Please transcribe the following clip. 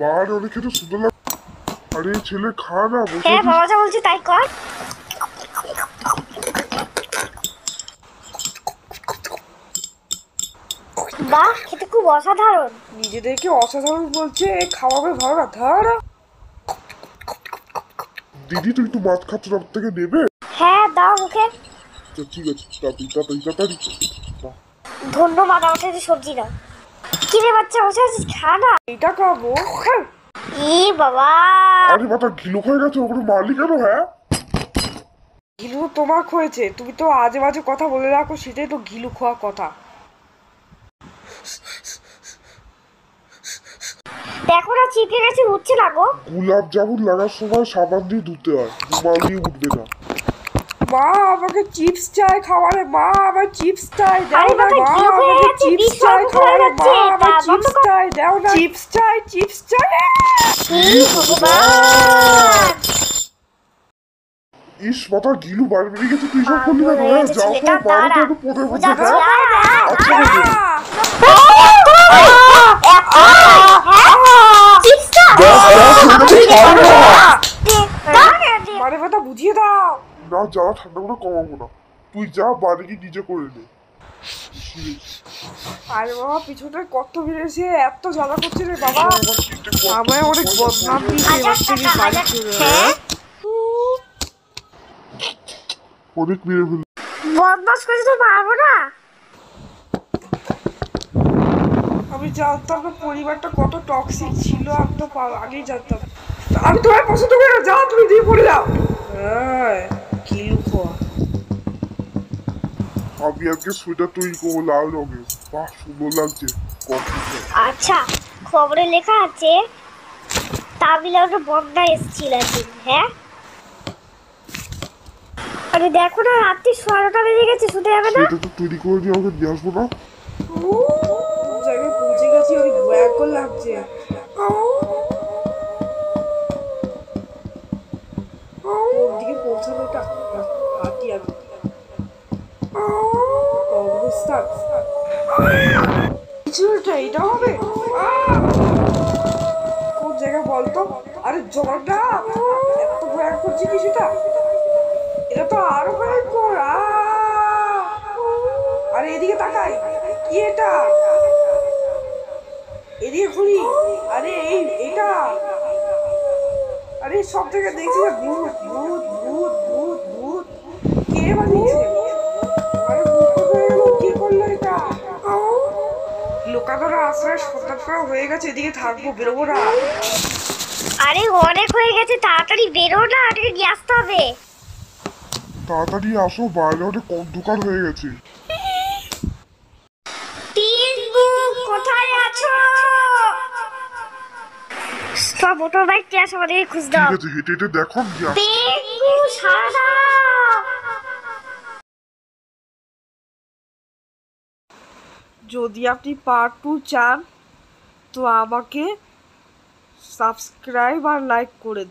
বাহারে অনেক খেতে সুন্দর লাগে। আরে ছেলে খা না, বসে হ্যাঁ বাবা যা বলছে তাই কর। বাহ, খেতে খুব অসাধারণ। নিজেদেরকে অসাধারণ বলছে, খাওয়াবে ভালো না ধরা। দিদি তুই একটু মাছ খাচ্ছ, রক্ত থেকে নেবে? হ্যাঁ দাও মুখে। ঠিক আছে, তাড়াতাড়ি তাড়াতাড়ি তাড়াতাড়ি। ধন্যবাদ, আমার সাথে সবজি দাও। কিরে বাচ্চা বসে আছিস, খা না। এটা খাবো। ই বাবা, আরে মাথা ঘিলু হয়ে গেছে, ওগুলো মারলি কেন? হ্যাঁ ঘিলু তোমার হয়েছে, তুমি তো আজে বাজে কথা বলে রাখো, সেটাই তো ঘিলু খাওয়া কথা। দেখো না চিপে গেছে, উঠছে না গো। গোলাপ জামুন লাগার সময় সাবান দিয়ে ধুতে হয়, রুমাল দিয়ে উঠবে না। মা আমাকে চিপস চাই খাওয়ারে, মা আমার চিপস চাই দাও আরে না, বাবা, মা ঘি হয়ে আমাকে গেছে, চিপস বিষ চাই সর্বনাশ হয়ে খাওয়ারে, মা যাচ্ছে। আমার তা চিপস বন্ধ কর। চাই দাও না, চিপস চাই চিপস চাই। ই ভগবান, ইস মাথা ঘিলু বাইরে বেরিয়ে গেছে, তুই সব করলি পাগল কেন? হয়ে হ্যাঁ গেছে যাও তো, ছেলেটা, মারো তো দাঁড়া। একটু পদের মধ্যে। বুঝাচ্ছি, হ্যাঁ আয়, আচ্ছা আয়, বাবু। চিপসটা? মানে কথা বুঝিয়ে দাও। না যা, ঠান্ডা করে কমাবো না, তুই যা বাড়ি গিয়ে নিজে করে নে। আরে বাবা পিছনে কত বেড়েছে, এত জ্বালা করছে রে বাবা, আমায় অনেক বদনাম দিয়েছে, এবার থেকে বাড়ি চলে হ্যাঁ অনেক মেরে ফেললি। বদমাস করেছে তো মারবো না। আমি জানতাম না পরিবারটা কত টক্সিক ছিল, আমি তো আগেই জানতাম। আমি তোমায় পছন্দ করি না, যাও তুমি দিয়ে পড়ে যাও। হ্যাঁ কিলু খোয়া। আমি আজকে সোয়েটার তৈরি করবো লাল রঙের, বাহ সুন্দর লাগছে। আচ্ছা, খবরে লেখা আছে তামিলনাড়ু বন্যা এসেছিল একদিন। হ্যাঁ আরে দেখো না, রাত্রি 12টা বেজে গেছে, শুতে যাবে না? সোয়েটারটা তৈরি করে দিয়ে আমাকে নিয়ে আসবো না? জায়গায় পৌঁছে গেছি, অনেক ভয়ঙ্কর লাগছে। কোন দিকে পৌঁছানোটা হাঁটি আমি। অবস্থান কিছুটা এটা হবে। কোন জায়গায় বলতো? আরে জলটা এত ভয়ঙ্কর জিনিস, এটা তো আরো ভয়ঙ্কর। আরে এদিকে তাকাই, কি এটা? এদিকে ঘুরি, আরে এইটা, আরে সব থেকে দেখছি ভূত ভূত ভূত ভূত ভূত। কে বানিয়েছে? আরে ভূত হয়ে গেল, কি করলো এটা? লোকাধরা আশ্রয় সন্তান হয়ে গেছে, এদিকে থাকবো, বেরোবো না। আরে অনেক হয়ে গেছে, তাড়াতাড়ি বেরো না, ওটাকে নিয়ে আসতে হবে। তাড়াতাড়ি আসো, বাইরে অনেক অন্ধকার হয়ে গেছে। টিঙ্গু কোথায় আছো? সব মোটর বাইক নিয়ে আসো, আমাদেরকে খুঁজতে ঠিক হবে। আছে, হেঁটে হেঁটে দেখো গিয়ে। টিঙ্গু সারা। যদি আপনি পার্ট 2 চান তো আমাকে সাবস্ক্রাইব আর লাইক করে